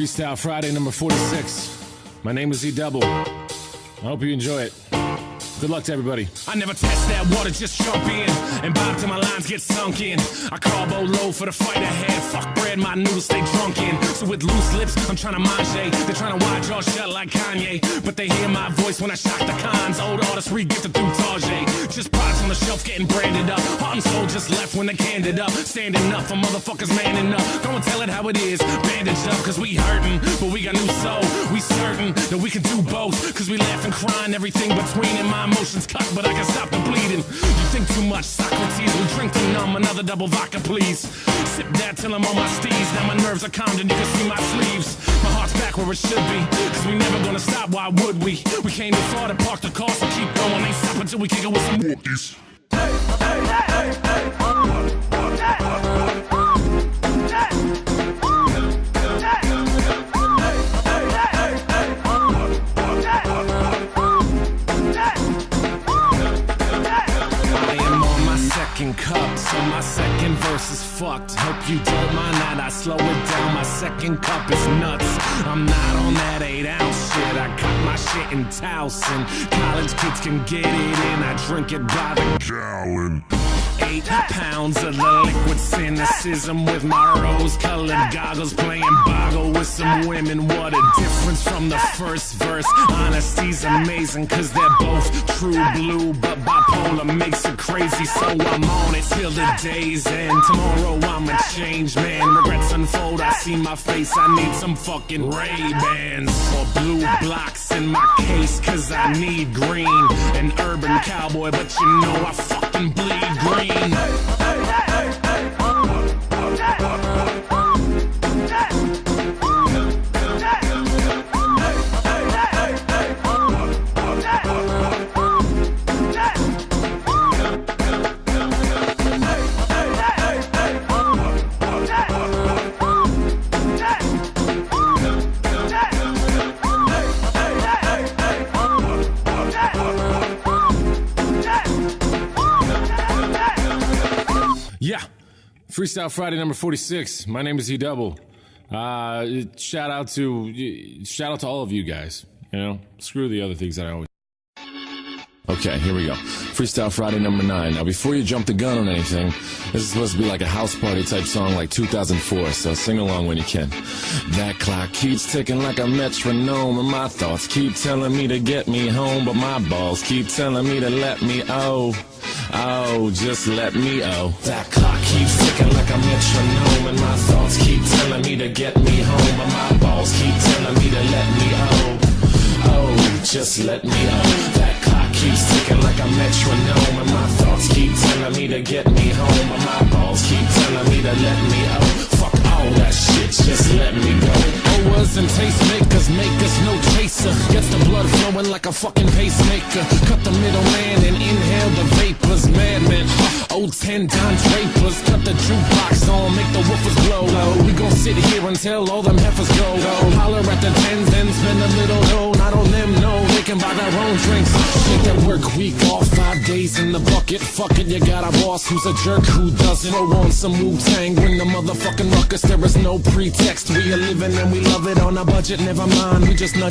Freestyle Friday number 46. My name is E-Double. I hope you enjoy it. Good luck to everybody. I never test that water, just jump in and bob till my lines get sunk in. I carbo low for the fight ahead. Fuck bread, my noodles stay drunk in. So with loose lips, I'm trying to manje. They're trying to wide jaw shut like Kanye, but they hear my voice when I shock the cons. Old artists re-gifted through Tarjay. Just products on the shelf getting branded up. Heart and soul just left when they canned it up. Standing up for motherfuckers manning up. Go and tell it how it is. Bandage up, cause we hurting, but we got new soul. We certain that we can do both, cause we laugh and cry and everything between. And my emotions cut, but I can stop the bleeding. You think too much, Socrates. We drink to numb, another double vodka, please. Sip that till I'm on my steez. Now my nerves are calmed and you can see my sleeves. My heart's back where it should be, cause we never gonna stop, why would we? We came too far to park the car, so keep going. Ain't stop until we kick it with some whoopties. Cup, so my second verse is fucked. Hope you don't mind that I slow it down. My second cup is nuts. I'm not on that 8-ounce shit. I got my shit in Towson. College kids can get it in. I drink it by the gallon. 8 pounds of the liquid cynicism with my rose-colored goggles, playing boggle with some women. What a difference from the first verse. Honesty's amazing, cause they're both true blue, but bipolar makes it crazy, so I'm on it till the day's end. Tomorrow I'm a changed man. Regrets unfold, I see my face. I need some fucking Ray-Bans or blue blocks in my case, cause I need green. An urban cowboy, but you know I fucking bleed green. Yeah, Freestyle Friday number 46. My name is E-Double. Shout out to all of you guys. You know, screw the other things that I always. Okay, here we go. Freestyle Friday number 9. Now, before you jump the gun on anything, this is supposed to be like a house party type song like 2004, so sing along when you can. That clock keeps ticking like a metronome, and my thoughts keep telling me to get me home, but my balls keep telling me to let me just let me That clock keeps ticking like a metronome, and my thoughts keep telling me to get me home, but my balls keep telling me to let me just let me That clock keeps ticking like a metronome, and my thoughts keep telling me to get me home, but my balls keep telling me to let me Fuck all that shit, just let me go. Owers and tastemakers make us no chaser. Gets the blood flowing like a fucking pacemaker. Cut the middleman and inhale the vapors. Madman, old 10 Don Drapers. Cut the jukebox on, make the woofers blow. We gon' sit here until all them heifers go. Holler at the tens, then spend a little dough. Not on them, no, they can buy their own drinks. Take that work week off, 5 days in the bucket. Fuck it, you got a boss who's a jerk who doesn't. Throw on some Wu-Tang, bring the motherfucking ruckus. There is no pretext. We are living and we love it on a budget. Never mind, we just not